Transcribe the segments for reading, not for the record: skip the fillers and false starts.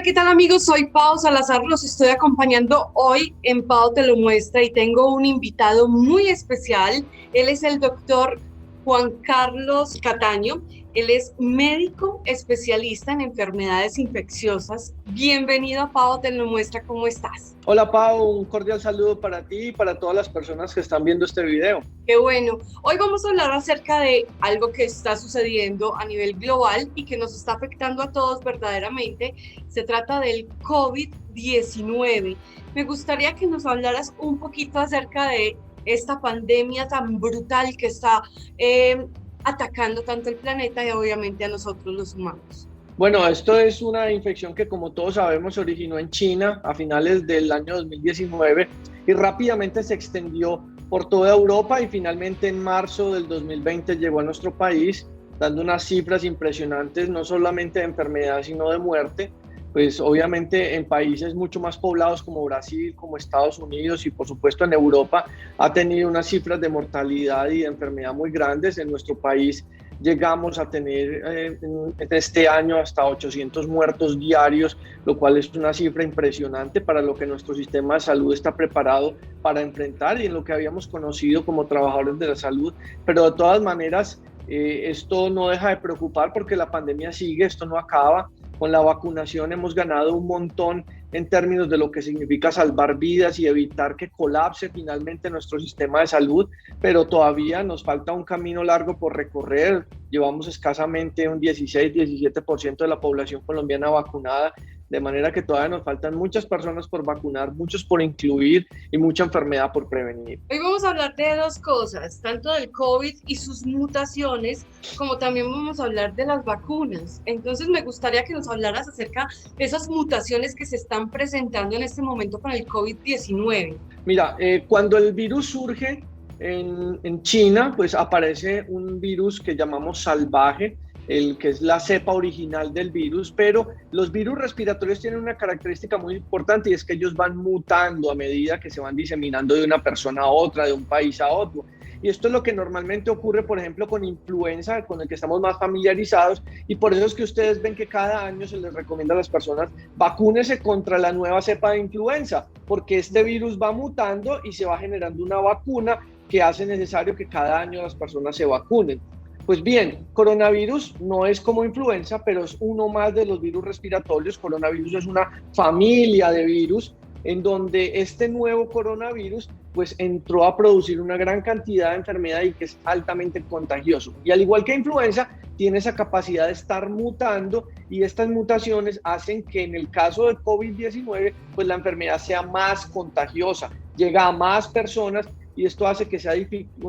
Hola, ¿qué tal amigos? Soy Pau Salazar, los estoy acompañando hoy en Pau Te Lo Muestra y tengo un invitado muy especial. Él es el doctor Juan Carlos Cataño. Él es médico especialista en enfermedades infecciosas. Bienvenido a Pau Te Lo Muestra, ¿cómo estás? Hola Pau, un cordial saludo para ti y para todas las personas que están viendo este video. Qué bueno. Hoy vamos a hablar acerca de algo que está sucediendo a nivel global y que nos está afectando a todos verdaderamente. Se trata del COVID-19. Me gustaría que nos hablaras un poquito acerca de esta pandemia tan brutal que está eh, atacando tanto el planeta y obviamente a nosotros los humanos. Bueno, esto es una infección que, como todos sabemos, se originó en China a finales del año 2019 y rápidamente se extendió por toda Europa y finalmente en marzo del 2020 llegó a nuestro país, dando unas cifras impresionantes, no solamente de enfermedad, sino de muerte. Pues obviamente en países mucho más poblados como Brasil, como Estados Unidos y por supuesto en Europa ha tenido unas cifras de mortalidad y de enfermedad muy grandes. En nuestro país llegamos a tener en este año hasta 800 muertos diarios, lo cual es una cifra impresionante para lo que nuestro sistema de salud está preparado para enfrentar y en lo que habíamos conocido como trabajadores de la salud. Pero de todas maneras, esto no deja de preocupar porque la pandemia sigue, esto no acaba. Con la vacunación hemos ganado un montón en términos de lo que significa salvar vidas y evitar que colapse finalmente nuestro sistema de salud, pero todavía nos falta un camino largo por recorrer. Llevamos escasamente un 16-17% de la población colombiana vacunada, de manera que todavía nos faltan muchas personas por vacunar, muchos por incluir y mucha enfermedad por prevenir. Hoy vamos a hablar de dos cosas, tanto del COVID y sus mutaciones, como también vamos a hablar de las vacunas. Entonces me gustaría que nos hablaras acerca de esas mutaciones que se están presentando en este momento con el COVID-19. Mira, cuando el virus surge en China, pues aparece un virus que llamamos salvaje, el que es la cepa original del virus, pero los virus respiratorios tienen una característica muy importante y es que ellos van mutando a medida que se van diseminando de una persona a otra, de un país a otro. Y esto es lo que normalmente ocurre, por ejemplo, con influenza, con el que estamos más familiarizados, y por eso es que ustedes ven que cada año se les recomienda a las personas vacúnese contra la nueva cepa de influenza, porque este virus va mutando y se va generando una vacuna que hace necesario que cada año las personas se vacunen. Pues bien, coronavirus no es como influenza, pero es uno más de los virus respiratorios. Coronavirus es una familia de virus en donde este nuevo coronavirus pues entró a producir una gran cantidad de enfermedad y que es altamente contagioso. Y al igual que influenza, tiene esa capacidad de estar mutando y estas mutaciones hacen que en el caso del COVID-19 pues la enfermedad sea más contagiosa, llega a más personas y esto hace que sea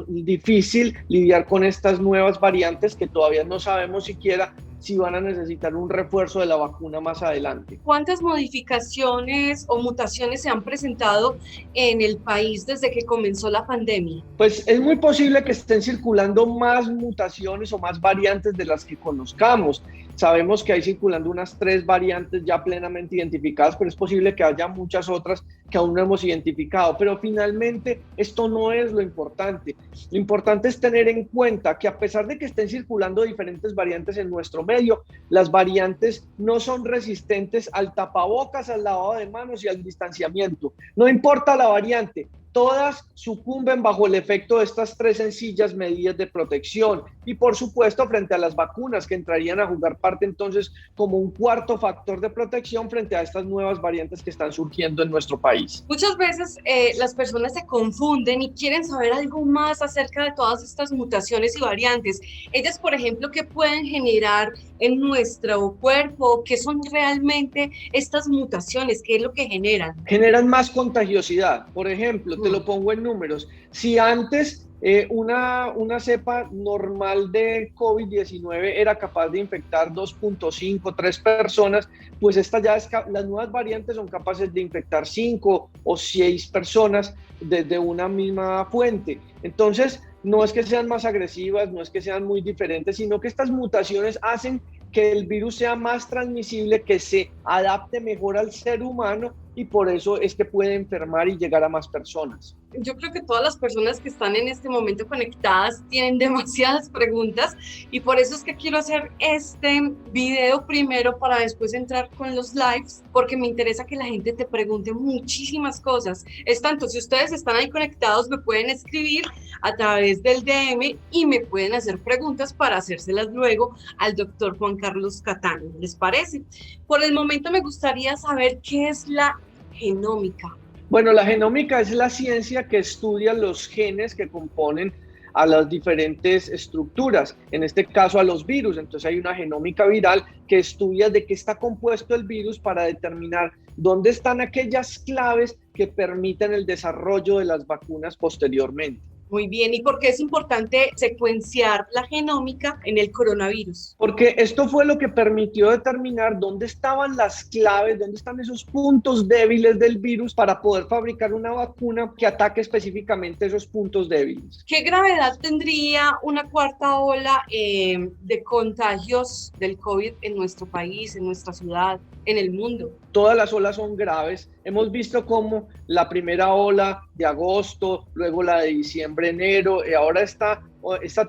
difícil lidiar con estas nuevas variantes que todavía no sabemos siquiera si van a necesitar un refuerzo de la vacuna más adelante. ¿Cuántas modificaciones o mutaciones se han presentado en el país desde que comenzó la pandemia? Pues es muy posible que estén circulando más mutaciones o más variantes de las que conozcamos. Sabemos que hay circulando unas 3 variantes ya plenamente identificadas, pero es posible que haya muchas otras que aún no hemos identificado. Pero finalmente esto no es lo importante. Lo importante es tener en cuenta que a pesar de que estén circulando diferentes variantes en nuestro medio, las variantes no son resistentes al tapabocas, al lavado de manos y al distanciamiento. No importa la variante, todas sucumben bajo el efecto de estas 3 sencillas medidas de protección y por supuesto frente a las vacunas que entrarían a jugar parte entonces como un cuarto factor de protección frente a estas nuevas variantes que están surgiendo en nuestro país. Muchas veces las personas se confunden y quieren saber algo más acerca de todas estas mutaciones y variantes. Ellas, por ejemplo, ¿qué pueden generar en nuestro cuerpo? ¿Qué son realmente estas mutaciones? ¿Qué es lo que generan? Generan más contagiosidad. Por ejemplo, te lo pongo en números. Si antes una cepa normal de COVID-19 era capaz de infectar 2.5, 3 personas, pues las nuevas variantes son capaces de infectar 5 o 6 personas desde una misma fuente. Entonces, no es que sean más agresivas, no es que sean muy diferentes, sino que estas mutaciones hacen que el virus sea más transmisible, que se adapte mejor al ser humano y por eso es que puede enfermar y llegar a más personas. Yo creo que todas las personas que están en este momento conectadas tienen demasiadas preguntas y por eso es que quiero hacer este video primero para después entrar con los lives, porque me interesa que la gente te pregunte muchísimas cosas. Es tanto, si ustedes están ahí conectados, me pueden escribir a través del DM y me pueden hacer preguntas para hacérselas luego al doctor Juan Carlos Catán. ¿Les parece? Por el momento me gustaría saber qué es la genómica. Bueno, la genómica es la ciencia que estudia los genes que componen a las diferentes estructuras, en este caso a los virus. Entonces hay una genómica viral que estudia de qué está compuesto el virus para determinar dónde están aquellas claves que permiten el desarrollo de las vacunas posteriormente. Muy bien, ¿y por qué es importante secuenciar la genómica en el coronavirus? Porque esto fue lo que permitió determinar dónde estaban las claves, dónde están esos puntos débiles del virus para poder fabricar una vacuna que ataque específicamente esos puntos débiles. ¿Qué gravedad tendría una cuarta ola de contagios del COVID en nuestro país, en nuestra ciudad, en el mundo? Todas las olas son graves. Hemos visto cómo la primera ola de agosto, luego la de diciembre, enero, y ahora esta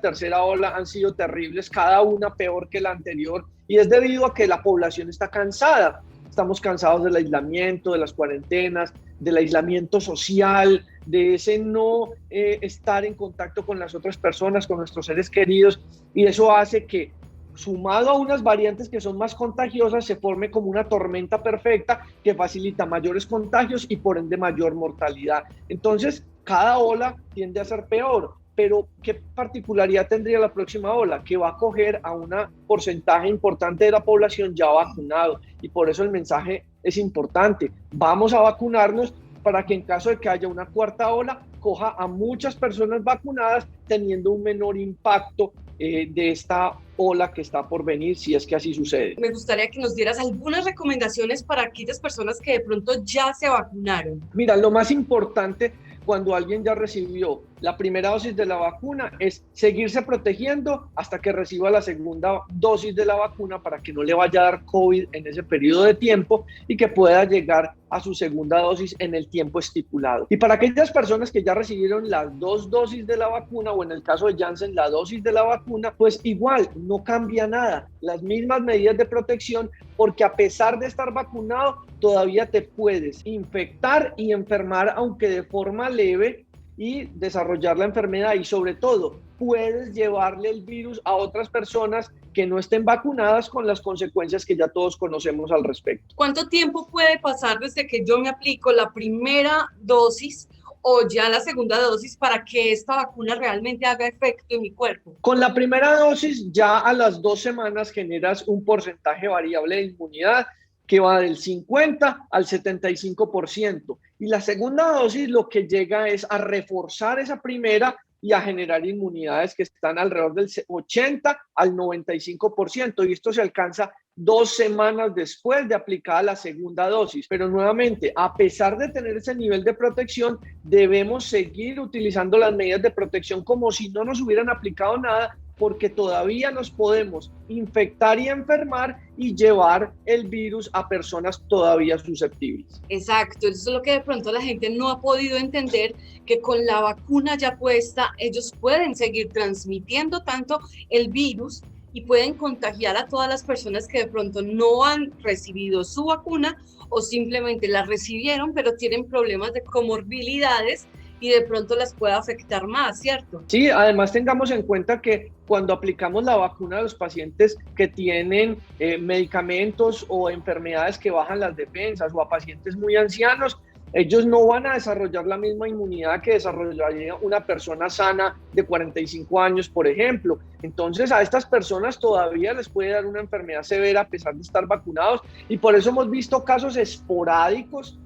tercera ola han sido terribles, cada una peor que la anterior, y es debido a que la población está cansada. Estamos cansados del aislamiento, de las cuarentenas, del aislamiento social, de ese no estar en contacto con las otras personas, con nuestros seres queridos, y eso hace que, sumado a unas variantes que son más contagiosas, se forme como una tormenta perfecta que facilita mayores contagios y por ende mayor mortalidad. Entonces, cada ola tiende a ser peor, pero ¿qué particularidad tendría la próxima ola? Que va a coger a un porcentaje importante de la población ya vacunado, y por eso el mensaje es importante. Vamos a vacunarnos para que en caso de que haya una cuarta ola, coja a muchas personas vacunadas, teniendo un menor impacto de esta ola que está por venir, si es que así sucede. Me gustaría que nos dieras algunas recomendaciones para aquellas personas que de pronto ya se vacunaron. Mira, lo más importante cuando alguien ya recibió la primera dosis de la vacuna es seguirse protegiendo hasta que reciba la segunda dosis de la vacuna para que no le vaya a dar COVID en ese periodo de tiempo y que pueda llegar a su segunda dosis en el tiempo estipulado. Y para aquellas personas que ya recibieron las 2 dosis de la vacuna, o en el caso de Janssen la dosis de la vacuna, pues igual no cambia nada, las mismas medidas de protección, porque a pesar de estar vacunado todavía te puedes infectar y enfermar, aunque de forma leve, y desarrollar la enfermedad, y sobre todo puedes llevarle el virus a otras personas que no estén vacunadas, con las consecuencias que ya todos conocemos al respecto. ¿Cuánto tiempo puede pasar desde que yo me aplico la primera dosis o ya la segunda dosis para que esta vacuna realmente haga efecto en mi cuerpo? Con la primera dosis ya a las 2 semanas generas un porcentaje variable de inmunidad que va del 50 al 75%. Y la segunda dosis lo que llega es a reforzar esa primera y a generar inmunidades que están alrededor del 80 al 95%. Y esto se alcanza 2 semanas después de aplicada la segunda dosis. Pero nuevamente, a pesar de tener ese nivel de protección, debemos seguir utilizando las medidas de protección como si no nos hubieran aplicado nada, porque todavía nos podemos infectar y enfermar y llevar el virus a personas todavía susceptibles. Exacto, eso es lo que de pronto la gente no ha podido entender, que con la vacuna ya puesta, ellos pueden seguir transmitiendo tanto el virus y pueden contagiar a todas las personas que de pronto no han recibido su vacuna o simplemente la recibieron, pero tienen problemas de comorbilidades y de pronto las puede afectar más, ¿cierto? Sí, además tengamos en cuenta que cuando aplicamos la vacuna a los pacientes que tienen medicamentos o enfermedades que bajan las defensas, o a pacientes muy ancianos, ellos no van a desarrollar la misma inmunidad que desarrollaría una persona sana de 45 años, por ejemplo. Entonces, a estas personas todavía les puede dar una enfermedad severa a pesar de estar vacunados, y por eso hemos visto casos esporádicos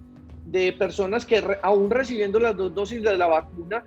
de personas que aún recibiendo las 2 dosis de la vacuna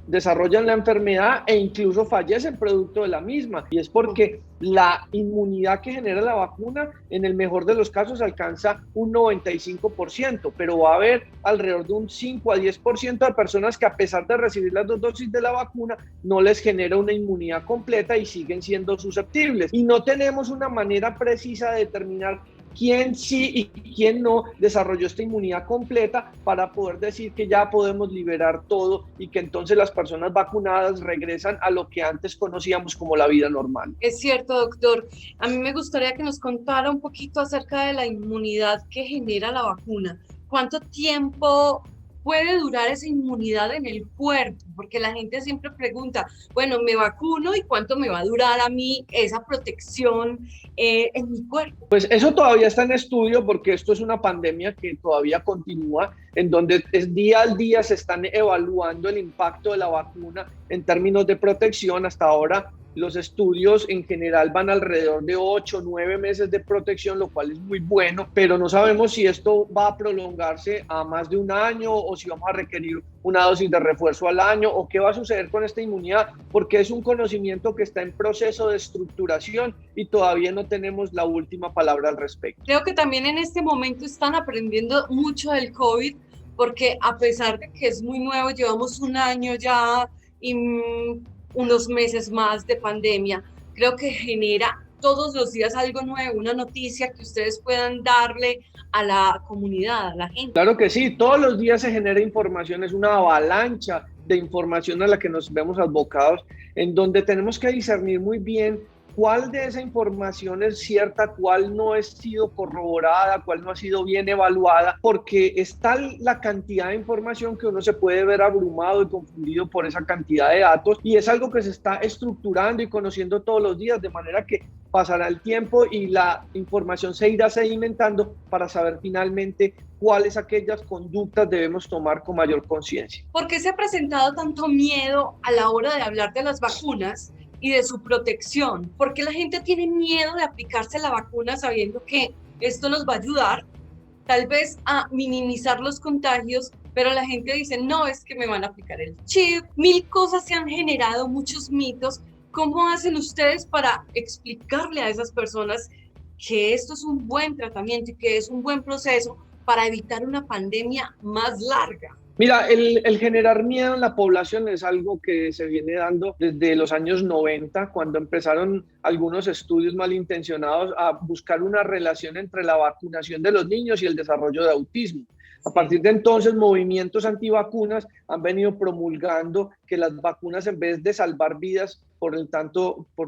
desarrollan la enfermedad e incluso fallecen producto de la misma. Y es porque la inmunidad que genera la vacuna, en el mejor de los casos, alcanza un 95%, pero va a haber alrededor de un 5 a 10% de personas que, a pesar de recibir las 2 dosis de la vacuna, no les genera una inmunidad completa y siguen siendo susceptibles. Y no tenemos una manera precisa de determinar quién sí y quién no desarrolló esta inmunidad completa para poder decir que ya podemos liberar todo y que entonces las personas vacunadas regresan a lo que antes conocíamos como la vida normal. Es cierto, doctor. A mí me gustaría que nos contara un poquito acerca de la inmunidad que genera la vacuna. ¿Cuánto tiempo puede durar esa inmunidad en el cuerpo? Porque la gente siempre pregunta, bueno, me vacuno y cuánto me va a durar a mí esa protección en mi cuerpo. Pues eso todavía está en estudio porque esto es una pandemia que todavía continúa, en donde día al día se están evaluando el impacto de la vacuna en términos de protección. Hasta ahora los estudios en general van alrededor de 8 o 9 meses de protección, lo cual es muy bueno, pero no sabemos si esto va a prolongarse a más de un año o si vamos a requerir una dosis de refuerzo al año o qué va a suceder con esta inmunidad, porque es un conocimiento que está en proceso de estructuración y todavía no tenemos la última palabra al respecto. Creo que también en este momento están aprendiendo mucho del COVID, porque a pesar de que es muy nuevo, llevamos un año ya y unos meses más de pandemia, creo que genera todos los días algo nuevo, una noticia que ustedes puedan darle a la comunidad, a la gente. Claro que sí, todos los días se genera información, es una avalancha de información a la que nos vemos abocados, en donde tenemos que discernir muy bien cuál de esa información es cierta, cuál no ha sido corroborada, cuál no ha sido bien evaluada, porque es tal la cantidad de información que uno se puede ver abrumado y confundido por esa cantidad de datos, y es algo que se está estructurando y conociendo todos los días, de manera que pasará el tiempo y la información se irá sedimentando para saber finalmente cuáles aquellas conductas debemos tomar con mayor conciencia. ¿Por qué se ha presentado tanto miedo a la hora de hablar de las vacunas y de su protección? ¿Por qué la gente tiene miedo de aplicarse la vacuna sabiendo que esto nos va a ayudar tal vez a minimizar los contagios, pero la gente dice, no, es que me van a aplicar el chip? Mil cosas se han generado, muchos mitos. ¿Cómo hacen ustedes para explicarle a esas personas que esto es un buen tratamiento y que es un buen proceso para evitar una pandemia más larga? Mira, el generar miedo en la población es algo que se viene dando desde los años 90, cuando empezaron algunos estudios malintencionados a buscar una relación entre la vacunación de los niños y el desarrollo de autismo. A partir de entonces, movimientos antivacunas han venido promulgando que las vacunas, en vez de salvar vidas, por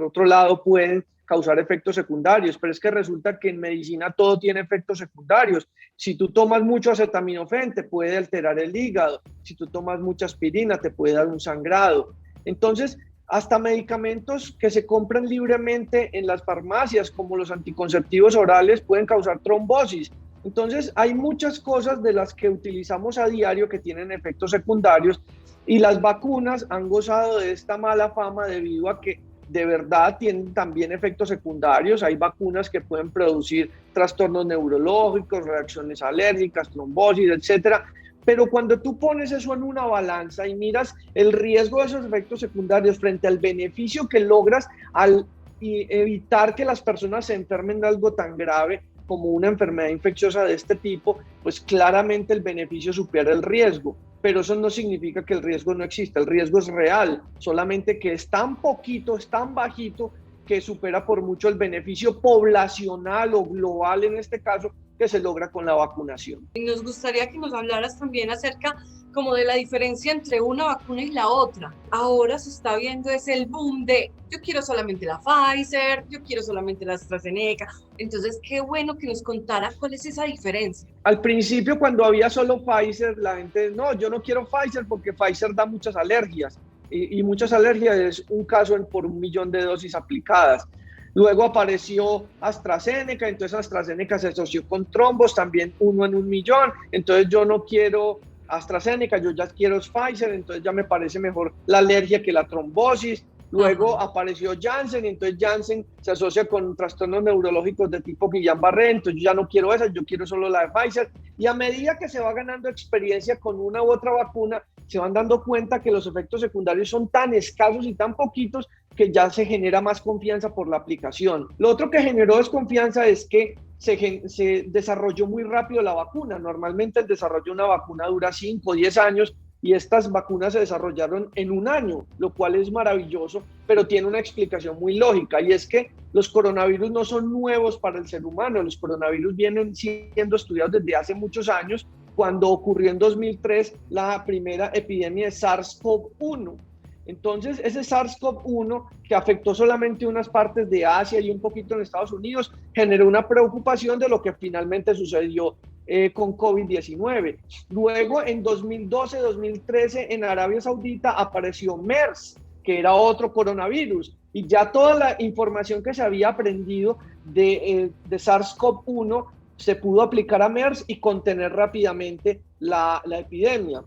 otro lado, pueden causar efectos secundarios, pero es que resulta que en medicina todo tiene efectos secundarios. Si tú tomas mucho acetaminofén, te puede alterar el hígado. Si tú tomas mucha aspirina, te puede dar un sangrado. Entonces, hasta medicamentos que se compran libremente en las farmacias, como los anticonceptivos orales, pueden causar trombosis. Entonces, hay muchas cosas de las que utilizamos a diario que tienen efectos secundarios, y las vacunas han gozado de esta mala fama debido a que de verdad tienen también efectos secundarios. Hay vacunas que pueden producir trastornos neurológicos, reacciones alérgicas, trombosis, etcétera. Pero cuando tú pones eso en una balanza y miras el riesgo de esos efectos secundarios frente al beneficio que logras al evitar que las personas se enfermen de algo tan grave como una enfermedad infecciosa de este tipo, pues claramente el beneficio supera el riesgo. Pero eso no significa que el riesgo no exista, el riesgo es real, solamente que es tan poquito, es tan bajito, que supera por mucho el beneficio poblacional o global en este caso que se logra con la vacunación. Y nos gustaría que nos hablaras también acerca como de la diferencia entre una vacuna y la otra. Ahora se está viendo es el boom de yo quiero solamente la Pfizer, yo quiero solamente la AstraZeneca. Entonces, qué bueno que nos contara cuál es esa diferencia. Al principio, cuando había solo Pfizer, la gente, no, yo no quiero Pfizer porque Pfizer da muchas alergias. Y muchas alergias es un caso por 1 millón de dosis aplicadas. Luego apareció AstraZeneca, entonces AstraZeneca se asoció con trombos, también 1 en 1 millón. Entonces yo no quiero AstraZeneca, yo ya quiero Pfizer, entonces ya me parece mejor la alergia que la trombosis. Luego apareció Janssen, entonces Janssen se asocia con trastornos neurológicos de tipo Guillain-Barré, entonces yo ya no quiero esa, yo quiero solo la de Pfizer. Y a medida que se va ganando experiencia con una u otra vacuna, se van dando cuenta que los efectos secundarios son tan escasos y tan poquitos que ya se genera más confianza por la aplicación. Lo otro que generó desconfianza es que se desarrolló muy rápido la vacuna. Normalmente el desarrollo de una vacuna dura 5 o 10 años, y estas vacunas se desarrollaron en un año, lo cual es maravilloso, pero tiene una explicación muy lógica, y es que los coronavirus no son nuevos para el ser humano. Los coronavirus vienen siendo estudiados desde hace muchos años, cuando ocurrió en 2003 la primera epidemia de SARS-CoV-1. Entonces, ese SARS-CoV-1, que afectó solamente unas partes de Asia y un poquito en Estados Unidos, generó una preocupación de lo que finalmente sucedió con COVID-19. Luego, en 2012-2013, en Arabia Saudita apareció MERS, que era otro coronavirus, y ya toda la información que se había aprendido de SARS-CoV-1 se pudo aplicar a MERS y contener rápidamente la epidemia.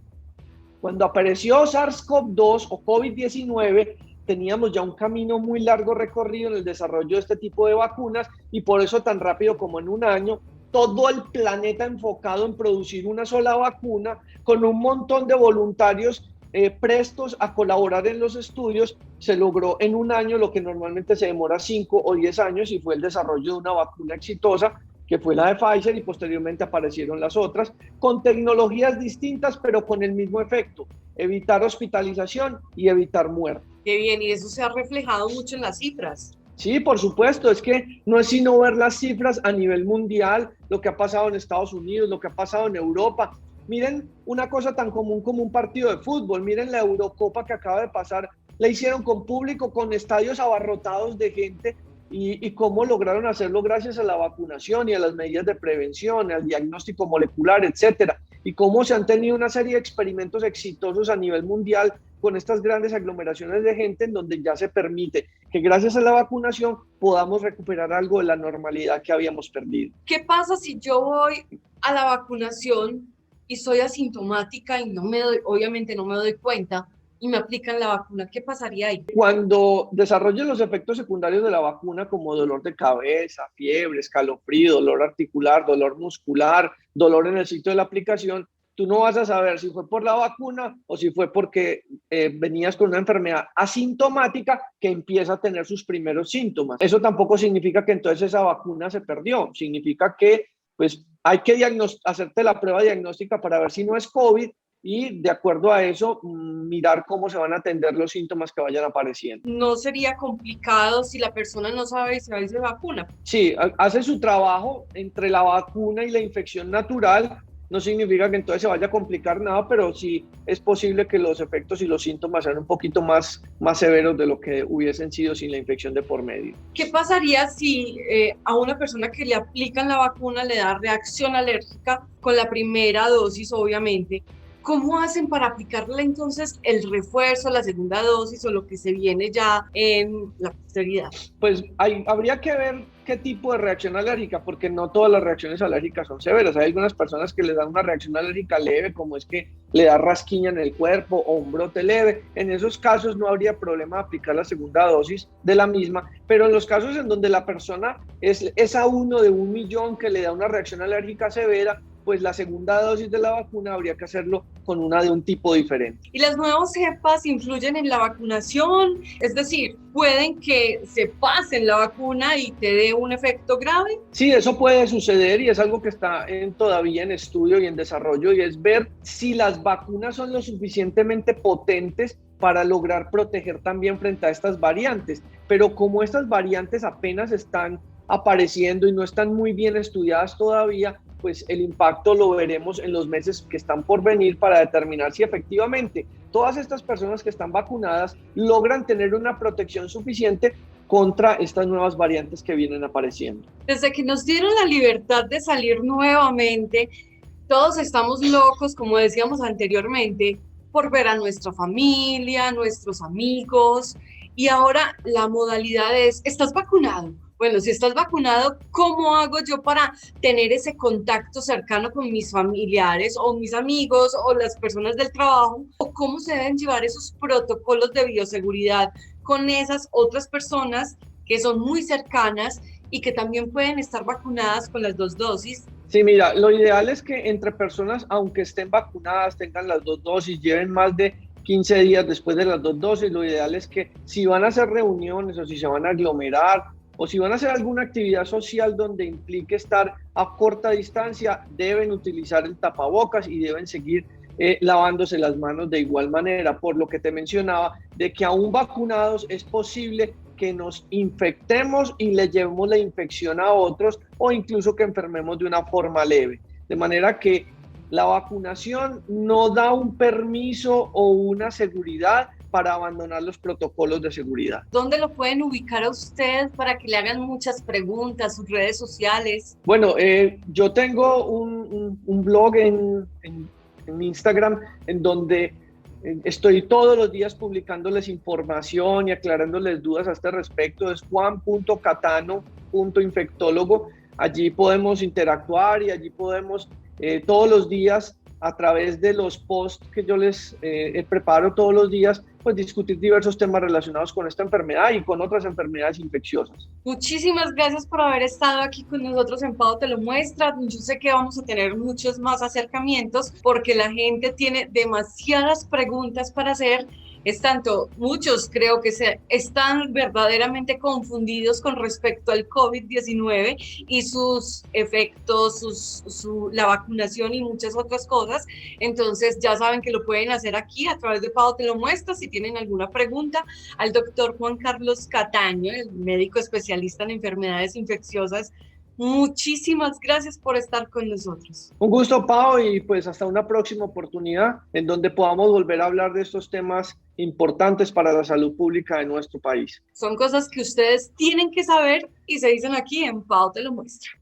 Cuando apareció SARS-CoV-2 o COVID-19, teníamos ya un camino muy largo recorrido en el desarrollo de este tipo de vacunas, y por eso tan rápido como en un año, todo el planeta enfocado en producir una sola vacuna, con un montón de voluntarios prestos a colaborar en los estudios, se logró en un año lo que normalmente se demora 5 o 10 años, y fue el desarrollo de una vacuna exitosa, que fue la de Pfizer, y posteriormente aparecieron las otras, con tecnologías distintas, pero con el mismo efecto: evitar hospitalización y evitar muerte. Qué bien, y eso se ha reflejado mucho en las cifras. Sí, por supuesto, es que no es sino ver las cifras a nivel mundial, lo que ha pasado en Estados Unidos, lo que ha pasado en Europa. Miren una cosa tan común como un partido de fútbol, miren la Eurocopa que acaba de pasar, la hicieron con público, con estadios abarrotados de gente, y cómo lograron hacerlo gracias a la vacunación y a las medidas de prevención, al diagnóstico molecular, etcétera, y cómo se han tenido una serie de experimentos exitosos a nivel mundial con estas grandes aglomeraciones de gente, en donde ya se permite que gracias a la vacunación podamos recuperar algo de la normalidad que habíamos perdido. ¿Qué pasa si yo voy a la vacunación y soy asintomática y obviamente no me doy cuenta, y me aplican la vacuna? ¿Qué pasaría ahí? Cuando desarrollen los efectos secundarios de la vacuna, como dolor de cabeza, fiebre, escalofrío, dolor articular, dolor muscular, dolor en el sitio de la aplicación, tú no vas a saber si fue por la vacuna o si fue porque venías con una enfermedad asintomática que empieza a tener sus primeros síntomas. Eso tampoco significa que entonces esa vacuna se perdió. Significa que pues hay que hacerte la prueba diagnóstica para ver si no es COVID, y de acuerdo a eso mirar cómo se van a atender los síntomas que vayan apareciendo. ¿No sería complicado si la persona no sabe si va a se vacuna? Sí, hace su trabajo entre la vacuna y la infección natural. No significa que entonces se vaya a complicar nada, pero sí es posible que los efectos y los síntomas sean un poquito más severos de lo que hubiesen sido sin la infección de por medio. ¿Qué pasaría si a una persona que le aplican la vacuna le da reacción alérgica con la primera dosis, obviamente? ¿Cómo hacen para aplicarle entonces el refuerzo, la segunda dosis o lo que se viene ya en la posteridad? Pues habría que ver qué tipo de reacción alérgica, porque no todas las reacciones alérgicas son severas. Hay algunas personas que les dan una reacción alérgica leve, como es que le da rasquiña en el cuerpo o un brote leve. En esos casos no habría problema de aplicar la segunda dosis de la misma, pero en los casos en donde la persona es a uno de 1.000.000 que le da una reacción alérgica severa, pues la segunda dosis de la vacuna habría que hacerlo con una de un tipo diferente. ¿Y las nuevas cepas influyen en la vacunación? Es decir, ¿pueden que se pasen la vacuna y te dé un efecto grave? Sí, eso puede suceder, y es algo que está todavía en estudio y en desarrollo, y es ver si las vacunas son lo suficientemente potentes para lograr proteger también frente a estas variantes. Pero como estas variantes apenas están apareciendo y no están muy bien estudiadas todavía, pues el impacto lo veremos en los meses que están por venir, para determinar si efectivamente todas estas personas que están vacunadas logran tener una protección suficiente contra estas nuevas variantes que vienen apareciendo. Desde que nos dieron la libertad de salir nuevamente, todos estamos locos, como decíamos anteriormente, por ver a nuestra familia, nuestros amigos, y ahora la modalidad es: ¿estás vacunado? Bueno, si estás vacunado, ¿cómo hago yo para tener ese contacto cercano con mis familiares o mis amigos o las personas del trabajo? ¿O cómo se deben llevar esos protocolos de bioseguridad con esas otras personas que son muy cercanas y que también pueden estar vacunadas con las 2 dosis? Sí, mira, lo ideal es que entre personas, aunque estén vacunadas, tengan las 2 dosis, lleven más de 15 días después de las 2 dosis, lo ideal es que si van a hacer reuniones o si se van a aglomerar o si van a hacer alguna actividad social donde implique estar a corta distancia, deben utilizar el tapabocas y deben seguir lavándose las manos de igual manera, por lo que te mencionaba, de que aún vacunados es posible que nos infectemos y le llevemos la infección a otros o incluso que enfermemos de una forma leve. De manera que la vacunación no da un permiso o una seguridad para abandonar los protocolos de seguridad. ¿Dónde lo pueden ubicar a usted para que le hagan muchas preguntas, sus redes sociales? Bueno, yo tengo un blog en Instagram en donde estoy todos los días publicándoles información y aclarándoles dudas a este respecto. Es juan.catano.infectólogo. Allí podemos interactuar y allí podemos todos los días, a través de los posts que yo les preparo todos los días, pues discutir diversos temas relacionados con esta enfermedad y con otras enfermedades infecciosas. Muchísimas gracias por haber estado aquí con nosotros en Pau Te Lo Muestra. Yo sé que vamos a tener muchos más acercamientos porque la gente tiene demasiadas preguntas para hacer. Es tanto, muchos creo que están verdaderamente confundidos con respecto al COVID-19 y sus efectos, la vacunación y muchas otras cosas. Entonces ya saben que lo pueden hacer aquí a través de Pau Te Lo Muestra. Si tienen alguna pregunta al doctor Juan Carlos Cataño, el médico especialista en enfermedades infecciosas. Muchísimas gracias por estar con nosotros. Un gusto, Pau, y pues hasta una próxima oportunidad en donde podamos volver a hablar de estos temas importantes para la salud pública de nuestro país. Son cosas que ustedes tienen que saber y se dicen aquí en Pau Te Lo Muestra.